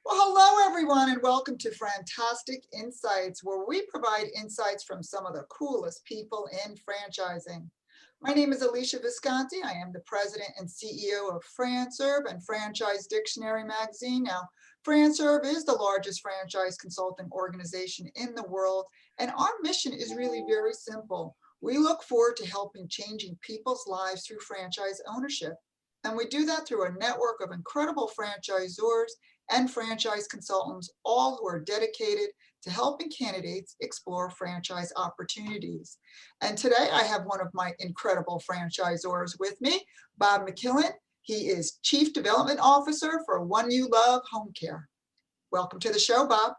Well, hello everyone, and welcome to FranTastic InSights, where we provide insights from some of the coolest people in franchising. My name is Alesia Visconti. I am the president and CEO of FranServe and Franchise Dictionary magazine. Now, FranServe is the largest franchise consulting organization in the world, and our mission is really very simple. We look forward to helping changing people's lives through franchise ownership. And we do that through a network of incredible franchisors and franchise consultants, all who are dedicated to helping candidates explore franchise opportunities. And today I have one of my incredible franchisors with me, Bob McQuillan. He is Chief Development Officer for One You Love Homecare. Welcome to the show, Bob.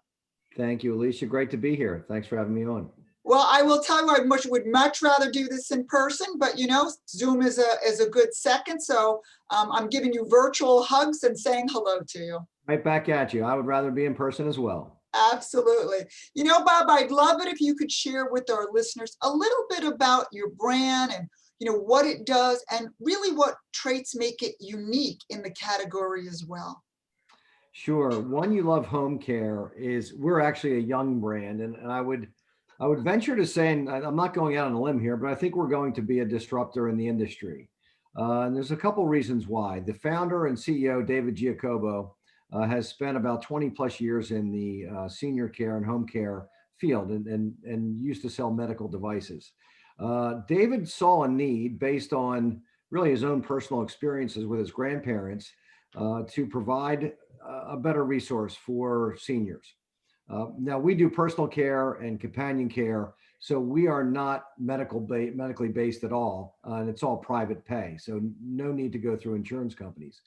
Thank you, Alesia. Great to be here. Thanks for having me on. Well, I will tell you, I would much rather do this in person, but you know, Zoom is a good second. So I'm giving you virtual hugs and saying hello to you. Right back at you. I would rather be in person as well. Absolutely. You know, Bob, I'd love it if you could share with our listeners a little bit about your brand and, you know, what it does and really what traits make it unique in the category as well. Sure. One You Love Home Care we're actually a young brand, and I would venture to say, and I'm not going out on a limb here, but I think we're going to be a disruptor in the industry. And there's a couple reasons why. The founder and CEO, David Giacobo, has spent about 20 plus years in the senior care and home care field and used to sell medical devices. David saw a need based on really his own personal experiences with his grandparents to provide a better resource for seniors. Now we do personal care and companion care, so we are not medically based at all, and it's all private pay, so no need to go through insurance companies.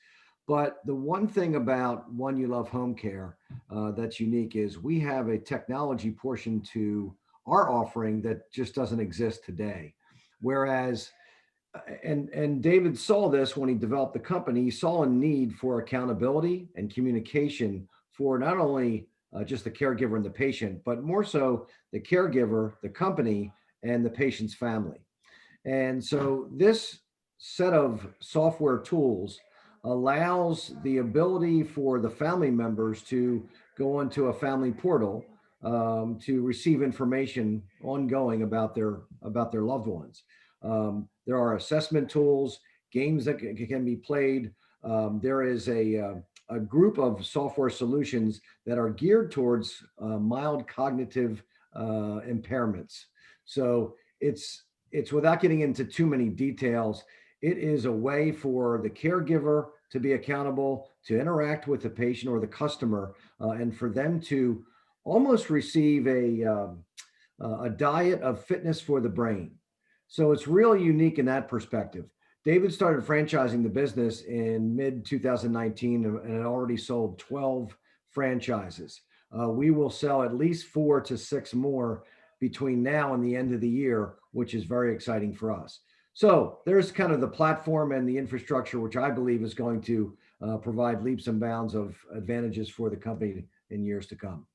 But the one thing about One You Love Home Care that's unique is we have a technology portion to our offering that just doesn't exist today. Whereas, and David saw this when he developed the company, he saw a need for accountability and communication for not only just the caregiver and the patient, but more so the caregiver, the company, and the patient's family. And so this set of software tools allows the ability for the family members to go onto a family portal to receive information ongoing about their loved ones. There are assessment tools, games that can be played. There is a group of software solutions that are geared towards mild cognitive impairments. So it's without getting into too many details, it is a way for the caregiver to be accountable, to interact with the patient or the customer, and for them to almost receive a diet of fitness for the brain. So it's really unique in that perspective. David started franchising the business in mid 2019 and had already sold 12 franchises. We will sell at least 4 to 6 more between now and the end of the year, which is very exciting for us. So there's kind of the platform and the infrastructure, which I believe is going to provide leaps and bounds of advantages for the company in years to come.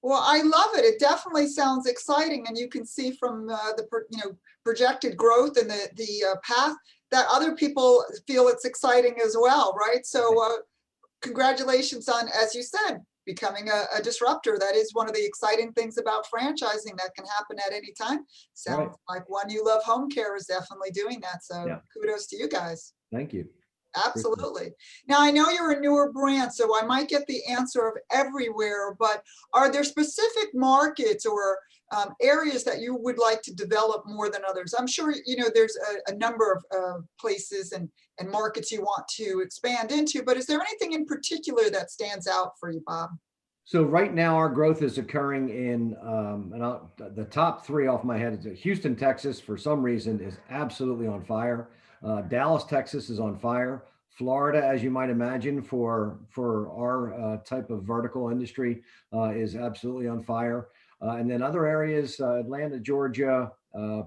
Well, I love it. It definitely sounds exciting, and you can see from the projected growth and the path that other people feel it's exciting as well, right? So congratulations on, as you said, becoming a disruptor. That is one of the exciting things about franchising that can happen at any time. Sounds like One You Love Home Care is definitely doing that. So kudos to you guys. Thank you. Absolutely. Now, I know you're a newer brand, so I might get the answer of everywhere, but are there specific markets or areas that you would like to develop more than others? I'm sure, you know, there's a number of places and markets you want to expand into, but is there anything in particular that stands out for you, Bob? So right now our growth is occurring in the top 3 off my head is Houston, Texas, for some reason is absolutely on fire. Dallas, Texas is on fire. Florida, as you might imagine, for our type of vertical industry is absolutely on fire. And then other areas, Atlanta, Georgia,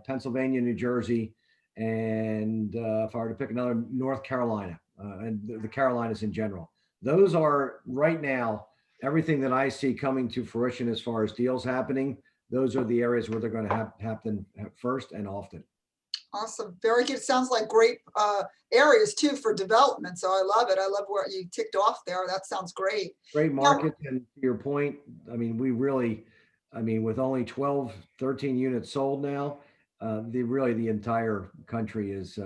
Pennsylvania, New Jersey, and if I were to pick another, North Carolina, and the Carolinas in general. Those are right now, everything that I see coming to fruition as far as deals happening, those are the areas where they're going to happen first and often. Awesome. Very good. Sounds like great areas too for development. So I love it. I love what you ticked off there. That sounds great. Great Now, market. And to your point, I mean, we really, I mean, with only 12, 13 units sold now, the entire country is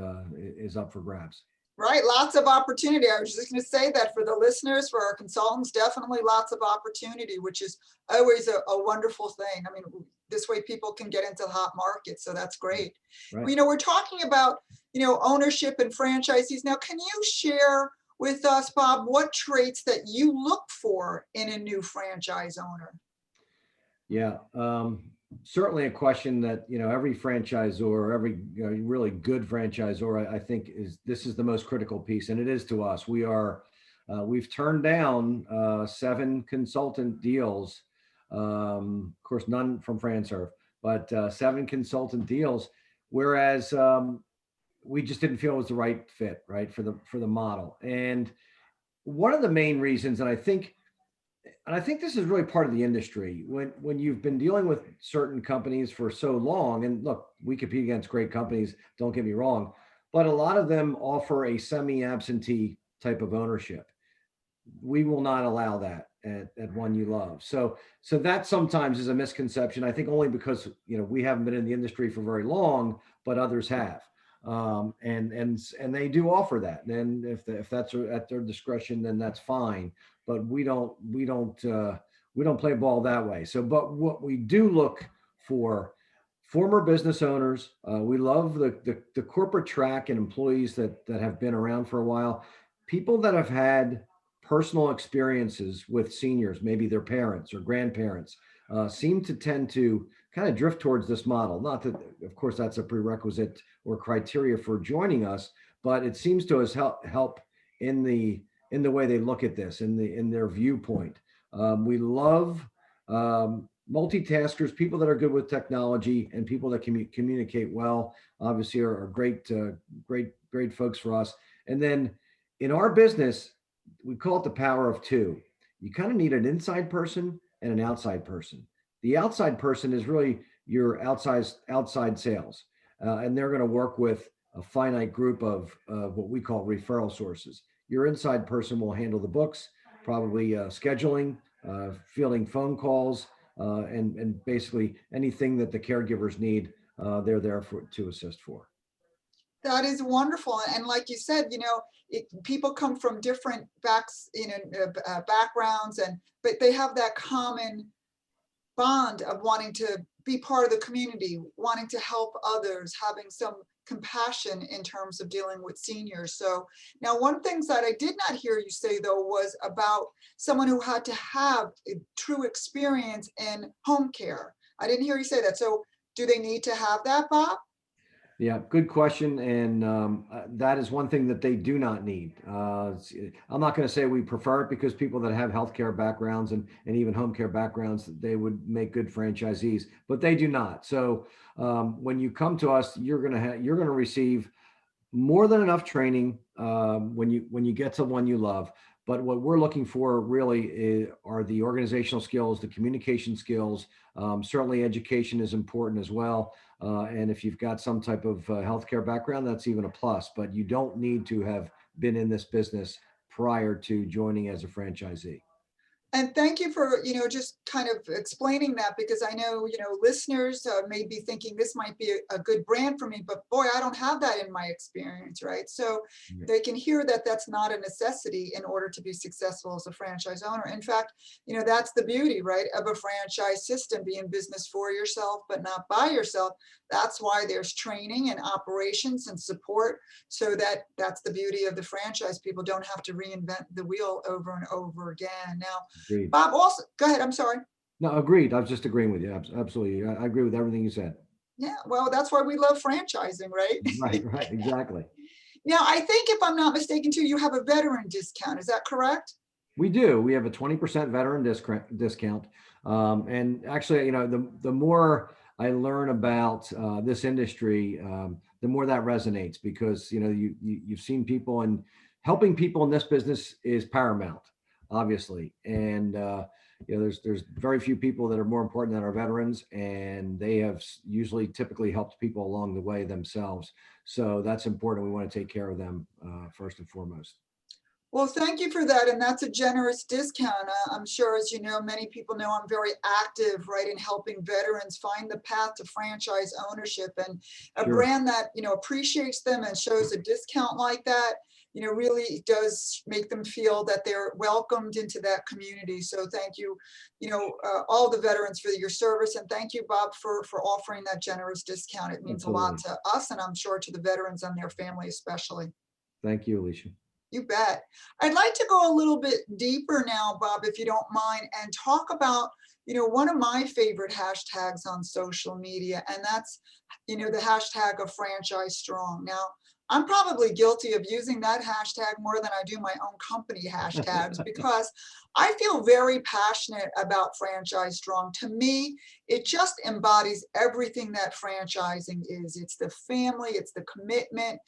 up for grabs. right, lots of opportunity. I was just going to say that for the listeners, for our consultants, definitely lots of opportunity, which is always a wonderful thing. I mean, this way people can get into the hot market. So that's great. Right. We're talking about, ownership and franchisees. Now, can you share with us, Bob, what traits that you look for in a new franchise owner? Yeah. Certainly a question that, every franchisor, every really good franchisor, I think this is the most critical piece. And it is to us. We've turned down 7 consultant deals. Of course, none from FranServe, but 7 consultant deals. Whereas we just didn't feel it was the right fit, right, for the model. And one of the main reasons, and I think this is really part of the industry, when you've been dealing with certain companies for so long, and look, we compete against great companies, don't get me wrong, but a lot of them offer a semi-absentee type of ownership. We will not allow that at One You Love. So that sometimes is a misconception. I think only because we haven't been in the industry for very long, but others have, and they do offer that. And if that's at their discretion, then that's fine. But we don't play ball that way. So, but what we do look for. Former business owners, we love the corporate track and employees that have been around for a while. People that have had personal experiences with seniors, maybe their parents or grandparents, seem to tend to kind of drift towards this model. Not that, of course, that's a prerequisite or criteria for joining us, but it seems to us help in the way they look at this, in their viewpoint. We love multitaskers, people that are good with technology, and people that can communicate well. Obviously, are great folks for us. And then in our business, we call it the power of 2. You kind of need an inside person and an outside person. The outside person is really your outside sales, and they're going to work with a finite group of what we call referral sources. Your inside person will handle the books, probably scheduling, fielding phone calls, and basically anything that the caregivers need, they're there to assist for. That is wonderful. And like you said, people come from different backgrounds, but they have that common bond of wanting to be part of the community, wanting to help others, having some compassion in terms of dealing with seniors. So now, one of the things that I did not hear you say, though, was about someone who had to have a true experience in home care. I didn't hear you say that. So do they need to have that, Bob? Yeah, good question. And that is one thing that they do not need. I'm not going to say we prefer it, because people that have healthcare backgrounds and even home care backgrounds, they would make good franchisees, but they do not. So when you come to us, you're going to receive more than enough training when you get to One You Love. But what we're looking for really are the organizational skills, the communication skills. Certainly education is important as well. And if you've got some type of healthcare background, that's even a plus. But you don't need to have been in this business prior to joining as a franchisee. And thank you for, just kind of explaining that, because I know, listeners may be thinking this might be a good brand for me, but boy, I don't have that in my experience, right? So they can hear that that's not a necessity in order to be successful as a franchise owner. In fact, that's the beauty, right, of a franchise system, be in business for yourself, but not by yourself. That's why there's training and operations and support, so that's the beauty of the franchise. People don't have to reinvent the wheel over and over again. Now, Agreed. Bob, also, go ahead. I'm sorry. No, agreed. I was just agreeing with you. Absolutely. I agree with everything you said. Yeah, well, that's why we love franchising, right? Right, exactly. Now, I think, if I'm not mistaken, too, you have a veteran discount. Is that correct? We do. We have a 20% veteran discount. And actually, the more I learn about this industry, the more that resonates, because, you've seen people, and helping people in this business is paramount. obviously. And, there's very few people that are more important than our veterans, and they have usually typically helped people along the way themselves. So that's important. We want to take care of them first and foremost. Well, thank you for that, and that's a generous discount. I'm sure, as you know, many people know I'm very active, right, in helping veterans find the path to franchise ownership. And a Sure. brand that, appreciates them and shows a discount like that, really does make them feel that they're welcomed into that community. So thank you, all the veterans for your service, and thank you, Bob, for offering that generous discount. It means a lot Absolutely. to us, and I'm sure to the veterans and their family especially. Thank you, Alicia. You bet. I'd like to go a little bit deeper now, Bob, if you don't mind, and talk about, one of my favorite hashtags on social media, and that's, the hashtag of franchise strong. Now, I'm probably guilty of using that hashtag more than I do my own company hashtags because I feel very passionate about franchise strong. To me, it just embodies everything that franchising is. It's the family, it's the commitment,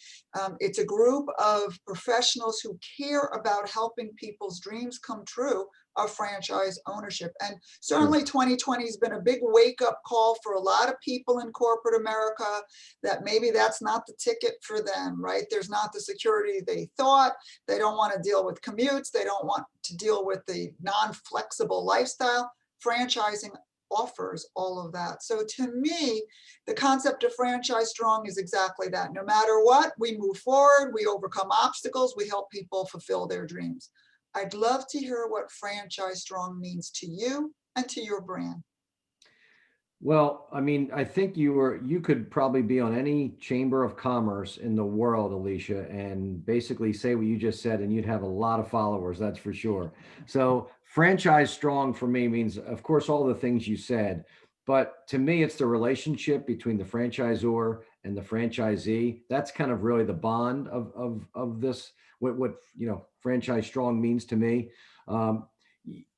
it's a group of professionals who care about helping people's dreams come true of franchise ownership. And Sure. certainly 2020 has been a big wake-up call for a lot of people in corporate America that maybe that's not the ticket for them, right? There's not the security they thought. They don't want to deal with commutes. They don't want to deal with the non-flexible lifestyle. Franchising offers all of that. So to me, the concept of franchise strong is exactly that. No matter what, we move forward, we overcome obstacles, we help people fulfill their dreams. I'd love to hear what franchise strong means to you and to your brand. Well, I mean, I think you could probably be on any chamber of commerce in the world, Alicia, and basically say what you just said, and you'd have a lot of followers, that's for sure. So franchise strong for me means, of course, all the things you said, but to me, it's the relationship between the franchisor and the franchisee. That's kind of really the bond of this, what franchise strong means to me. Um,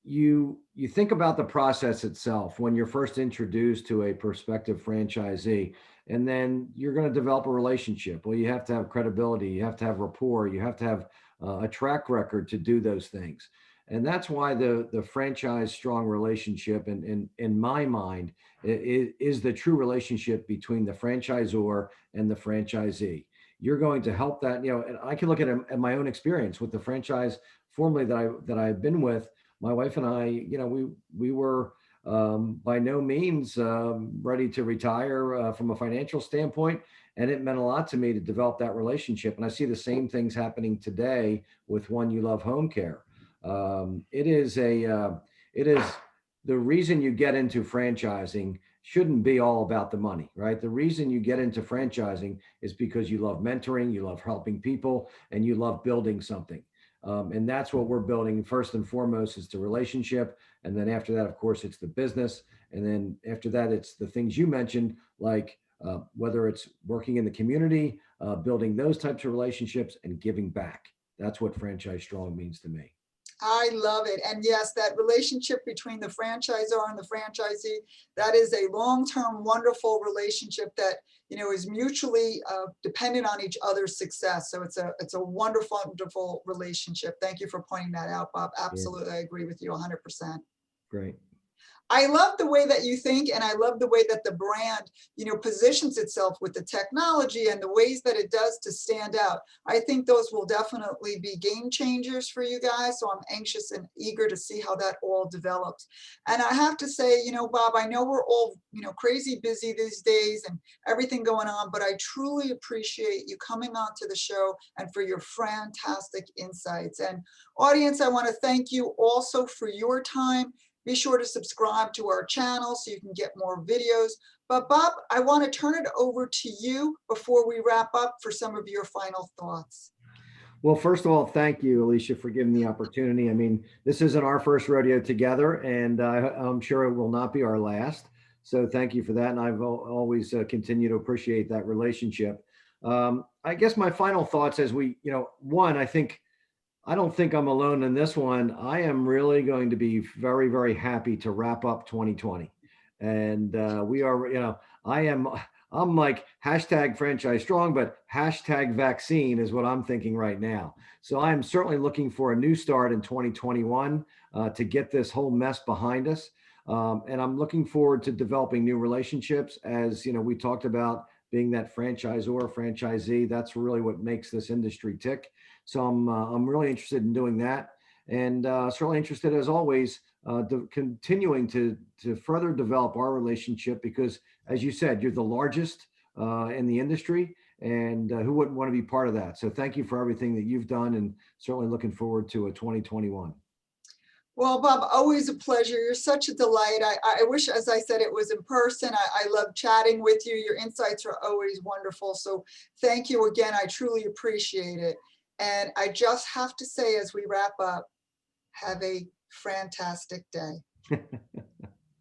you think about the process itself when you're first introduced to a prospective franchisee, and then you're going to develop a relationship. Well, you have to have credibility, you have to have rapport, you have to have a track record to do those things. And that's why the franchise strong relationship in my mind is the true relationship between the franchisor and the franchisee. You're going to help that, and I can look at my own experience with the franchise formerly that I've been with. My wife and I, we were by no means ready to retire from a financial standpoint, and it meant a lot to me to develop that relationship. And I see the same things happening today with One You Love Home Care. It is the reason you get into franchising shouldn't be all about the money, right? The reason you get into franchising is because you love mentoring, you love helping people, and you love building something. And that's what we're building first and foremost is the relationship. And then after that, of course, it's the business. And then after that, it's the things you mentioned, like whether it's working in the community, building those types of relationships and giving back. That's what franchise strong means to me. I love it. And yes, that relationship between the franchisor and the franchisee, that is a long-term, wonderful relationship that, is mutually dependent on each other's success. So it's a wonderful, wonderful relationship. Thank you for pointing that out, Bob. Yeah, Absolutely. I agree with you 100%. great. I love the way that you think, and I love the way that the brand, positions itself with the technology and the ways that it does to stand out. I think those will definitely be game changers for you guys. So I'm anxious and eager to see how that all develops. And I have to say, Bob, I know we're all, crazy busy these days and everything going on, but I truly appreciate you coming on to the show and for your fantastic insights. And audience, I want to thank you also for your time. Be sure to subscribe to our channel so you can get more videos. But Bob, I want to turn it over to you before we wrap up for some of your final thoughts. Well, first of all, thank you, Alicia, for giving the opportunity. I mean, this isn't our first rodeo together, and I'm sure it will not be our last. So thank you for that. And I've always continued to appreciate that relationship. I guess my final thoughts as one, I don't think I'm alone in this one. I am really going to be very, very happy to wrap up 2020. And we are, I am, I'm like hashtag franchise strong, but hashtag vaccine is what I'm thinking right now. So I'm certainly looking for a new start in 2021 to get this whole mess behind us. And I'm looking forward to developing new relationships. As you know, we talked about being that franchisor, franchisee. That's really what makes this industry tick. So I'm really interested in doing that, and certainly interested, as always, continuing to further develop our relationship, because as you said, you're the largest in the industry, and who wouldn't want to be part of that? So thank you for everything that you've done, and certainly looking forward to a 2021. Well, Bob, always a pleasure. You're such a delight. I wish, as I said, it was in person. I love chatting with you. Your insights are always wonderful. So thank you again. I truly appreciate it. And I just have to say, as we wrap up, have a fantastic day.